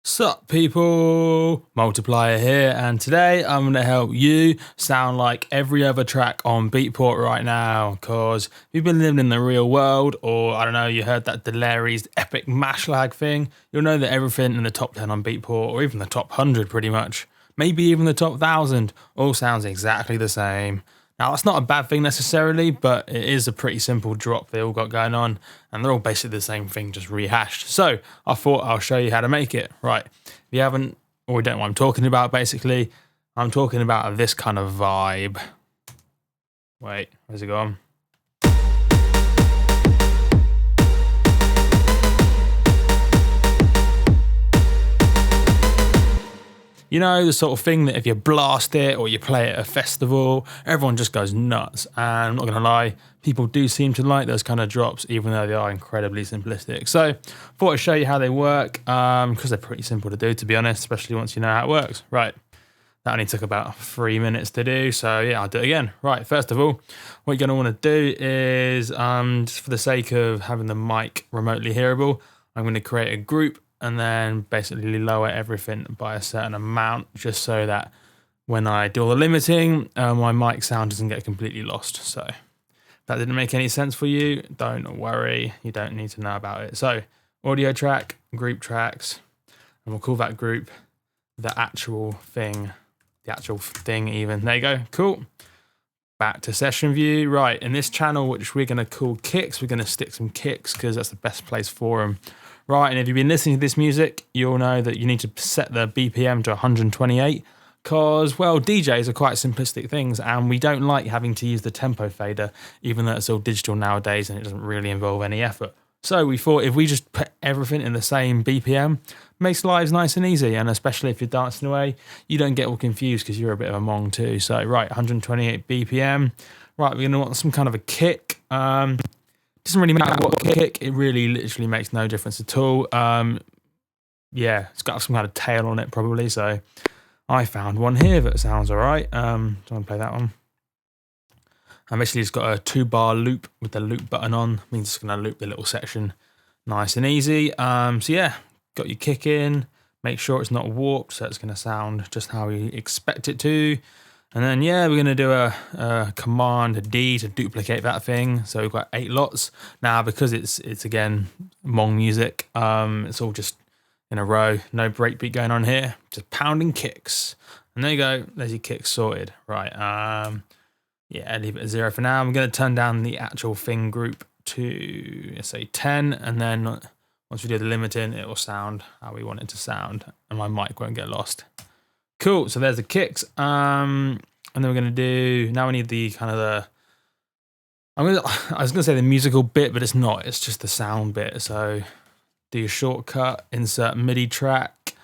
Sup people, Multiplier here, and today I'm going to help you sound like every other track on Beatport right now, because if you've been living in the real world, or I don't know, you heard that Deliri's epic mash lag thing, you'll know that everything in the top 10 on Beatport, or even the top 100 pretty much, maybe even the top 1000, all sounds exactly the same. Now, that's not a bad thing necessarily, but it is a pretty simple drop they all got going on, and they're all basically the same thing, just rehashed. So I thought I'll show you how to make it. Right, if you haven't, or you don't know what I'm talking about, basically, I'm talking about this kind of vibe. Wait, where's it gone? You know, the sort of thing that if you blast it or you play it at a festival, everyone just goes nuts. And I'm not going to lie, people do seem to like those kind of drops, even though they are incredibly simplistic. So I thought I'd show you how they work, because they're pretty simple to do, to be honest, especially once you know how it works. Right, that only took about 3 minutes to do. So yeah, I'll do it again. Right, first of all, what you're going to want to do is, just for the sake of having the mic remotely hearable, I'm going to create a group and then basically lower everything by a certain amount, just so that when I do all the limiting, my mic sound doesn't get completely lost. So if that didn't make any sense for you, don't worry, you don't need to know about it. So audio track, group tracks, and we'll call that group the actual thing even. There you go, cool. Back to session view. Right, in this channel, which we're gonna call kicks, we're gonna stick some kicks because that's the best place for them. Right, and if you've been listening to this music, you'll know that you need to set the BPM to 128 because, well, DJs are quite simplistic things and we don't like having to use the tempo fader, even though it's all digital nowadays and it doesn't really involve any effort. So we thought if we just put everything in the same BPM, makes lives nice and easy, and especially if you're dancing away, you don't get all confused because you're a bit of a mong too. So, right, 128 BPM. Right, we're going to want some kind of a kick. Doesn't really matter what kick, it really literally makes no difference at all. Yeah, it's got some kind of tail on it probably, so I found one here that sounds alright. So I'm going to play that one. And basically it's got a 2-bar loop with the loop button on, means it's going to loop the little section nice and easy. So yeah, got your kick in, make sure it's not warped, so it's going to sound just how you expect it to. And then, yeah, we're going to do a command D to duplicate that thing. So we've got 8 lots. Now, because it's again, Hmong music, it's all just in a row. No breakbeat going on here. Just pounding kicks. And there you go. There's your kicks sorted. Right. Yeah, leave it at 0 for now. I'm going to turn down the actual thing group to, let's say, 10. And then once we do the limiting, it will sound how we want it to sound. And my mic won't get lost. Cool, so there's the kicks, and then we're gonna do, now we need the kind of the, I was gonna say the musical bit, but it's not, it's just the sound bit. So do your shortcut, insert MIDI track.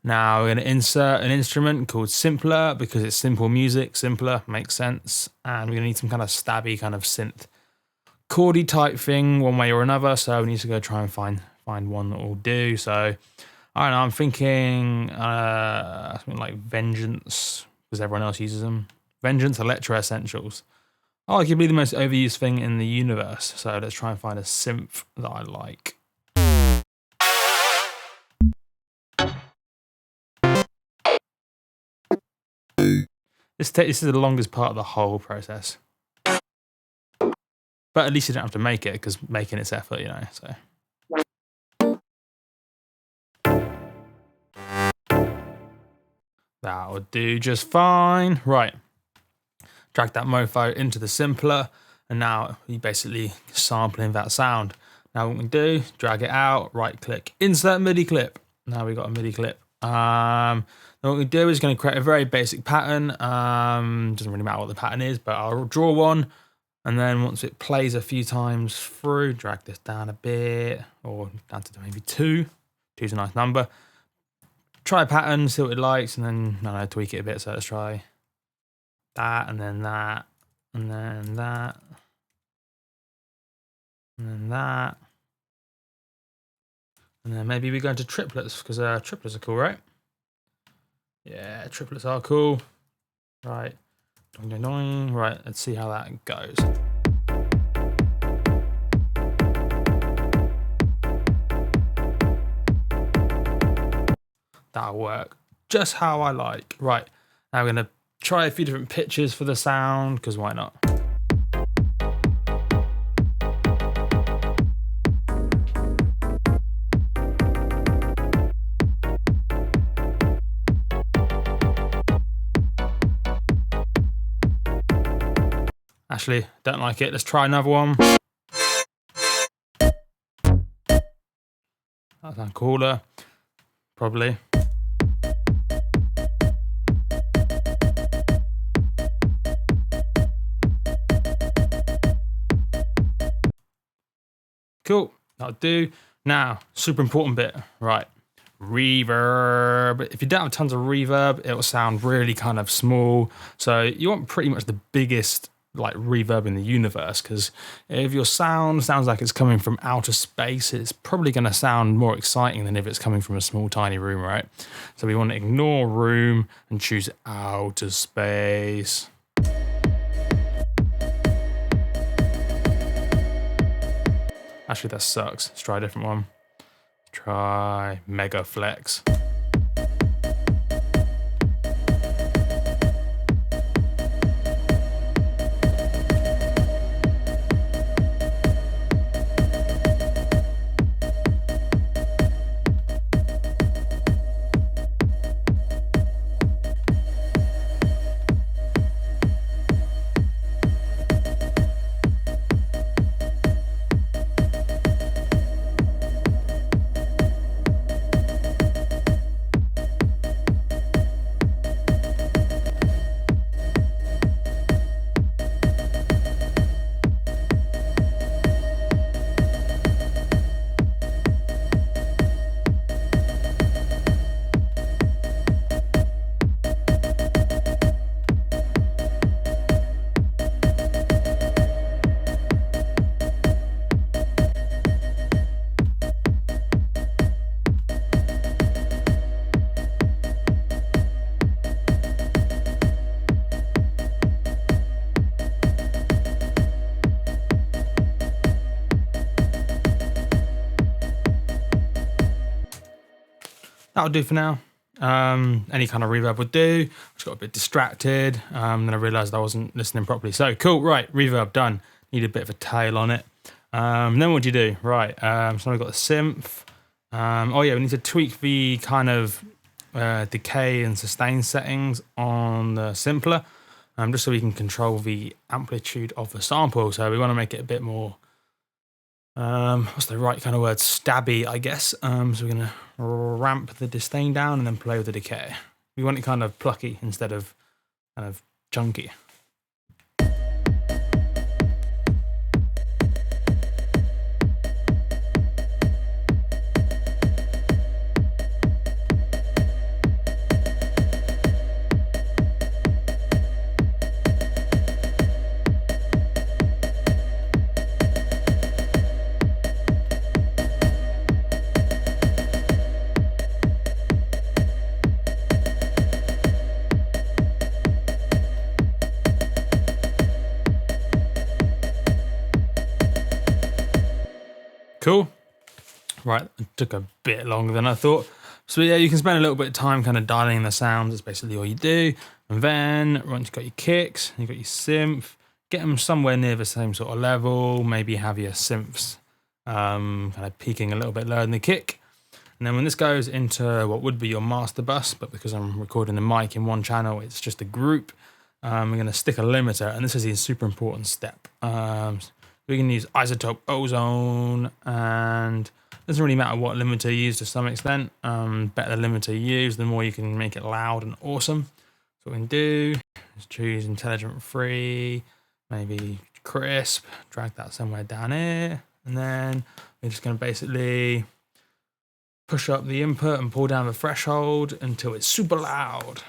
Now we're gonna insert an instrument called Simpler, because it's simple music, simpler, makes sense. And we're gonna need some kind of stabby kind of synth chordy type thing, one way or another. So we need to go try and find one that will do. So I don't know, I'm thinking something like Vengeance, because everyone else uses them. Vengeance Electro Essentials. Arguably the most overused thing in the universe. So let's try and find a synth that I like. This is the longest part of the whole process. But at least you don't have to make it, because making it's effort, you know, so. That'll do just fine. Right. Drag that mofo into the simpler, and now you basically sampling that sound. Now what we do, drag it out, right click, insert MIDI clip. Now we've got a MIDI clip. Then what we do is going to create a very basic pattern. Doesn't really matter what the pattern is, but I'll draw one. And then once it plays a few times through, drag this down a bit, or down to maybe 2. 2's a nice number. Try a pattern, see what it likes, and then, I don't know, tweak it a bit. So let's try that, and then that, and then that, and then that. And then maybe we go into triplets, because triplets are cool, right? Yeah, triplets are cool. Right. Right, let's see how that goes. That'll work just how I like. Right, now we're gonna try a few different pitches for the sound, because why not? Actually, don't like it. Let's try another one. That sounds cooler, probably. Cool, that'll do. Now, super important bit, right? Reverb. If you don't have tons of reverb, it will sound really kind of small. So you want pretty much the biggest like reverb in the universe, because if your sound sounds like it's coming from outer space, it's probably going to sound more exciting than if it's coming from a small tiny room, right? So we want to ignore room and choose outer space. Actually, that sucks. Let's try a different one. Try Mega Flex. That'll do for now. Any kind of reverb would do. I just got a bit distracted. Then I realized I wasn't listening properly. So cool, right, reverb done. Need a bit of a tail on it. Then what do you do? Right, so I've got the synth. Oh yeah, we need to tweak the kind of decay and sustain settings on the sampler, just so we can control the amplitude of the sample. So we want to make it a bit more, what's the right kind of word? Stabby, I guess. So we're going to ramp the distain down and then play with the decay. We want it kind of plucky instead of kind of chunky. Cool. Right, it took a bit longer than I thought. So yeah, you can spend a little bit of time kind of dialing the sounds. That's basically all you do. And then once you've got your kicks, you've got your synth, get them somewhere near the same sort of level. Maybe have your synths kind of peaking a little bit lower than the kick. And then when this goes into what would be your master bus, but because I'm recording the mic in one channel, it's just a group. We're going to stick a limiter, and this is a super important step. We can use isotope ozone, and it doesn't really matter what limiter you use to some extent. Better the limiter you use, the more you can make it loud and awesome. So what we can do is choose intelligent free, maybe crisp, drag that somewhere down here, and then we're just going to basically push up the input and pull down the threshold until it's super loud.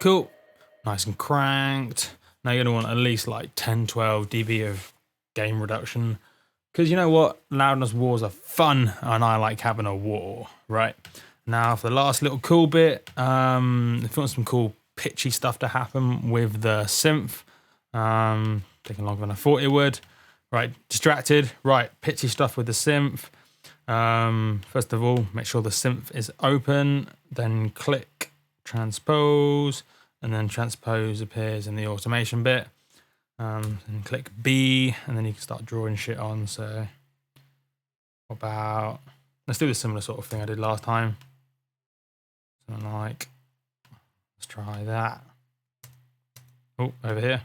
Cool, nice and cranked. Now you're gonna want at least like 10, 12 dB of gain reduction. Because you know what? Loudness wars are fun, and I like having a war, right? Now, for the last little cool bit, if you want some cool pitchy stuff to happen with the synth, taking longer than I thought it would. Right, distracted. Right, pitchy stuff with the synth. First of all, make sure the synth is open, then click transpose, and then transpose appears in the automation bit. And click B, and then you can start drawing shit on. So let's do the similar sort of thing I did last time. Something like, let's try that. Oh, over here.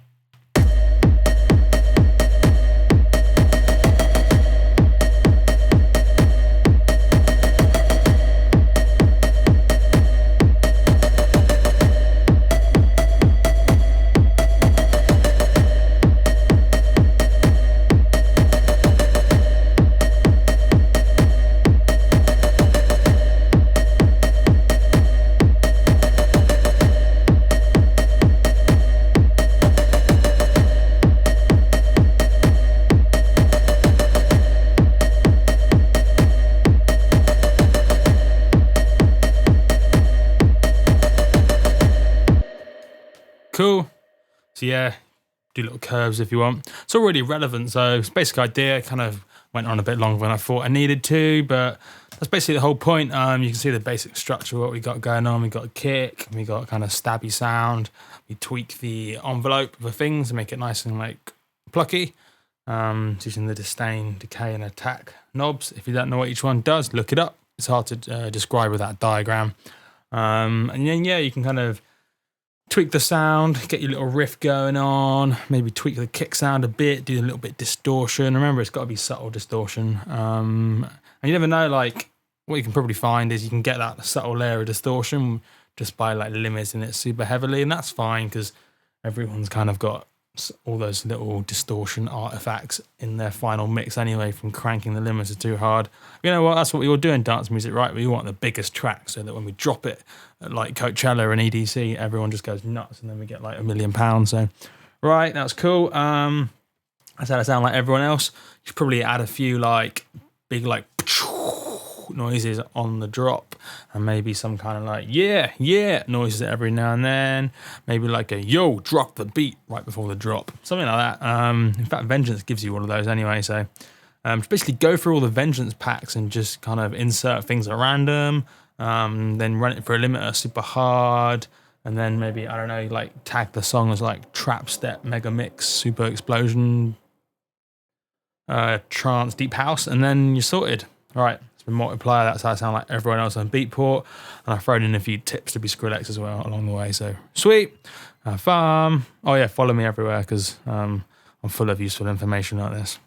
Cool. So yeah, do little curves if you want. It's all really relevant. So it's basic idea kind of went on a bit longer than I thought I needed to, but that's basically the whole point. You can see the basic structure, what we got going on. We got a kick, we got kind of stabby sound. We tweak the envelope of the things to make it nice and like plucky. Using the disdain, decay, and attack knobs. If you don't know what each one does, look it up. It's hard to describe with that diagram. And then yeah, you can kind of tweak the sound, get your little riff going on, maybe tweak the kick sound a bit, do a little bit distortion. Remember, it's got to be subtle distortion. And you never know, like, what you can probably find is you can get that subtle layer of distortion just by like limiting it super heavily, and that's fine because everyone's kind of got all those little distortion artifacts in their final mix anyway from cranking the limiter too hard. You know what, that's what we all do in dance music, right? We want the biggest track so that when we drop it at like Coachella and EDC, everyone just goes nuts and then we get like £1 million. So, right, that's cool. That's how I sound like everyone else. You should probably add a few like big like noises on the drop and maybe some kind of like yeah noises every now and then, maybe like a yo drop the beat right before the drop, something like that. In fact, Vengeance gives you all of those anyway, so just basically go through all the Vengeance packs and just kind of insert things at random, then run it for a limiter super hard, and then maybe, I don't know, like tag the song as like trap step mega mix super explosion trance deep house, and then you're sorted. All right, it's been Multiplier. That's how I sound like everyone else on Beatport. And I've thrown in a few tips to be Skrillex as well along the way. So sweet. Have fun. Oh yeah, follow me everywhere because I'm full of useful information like this.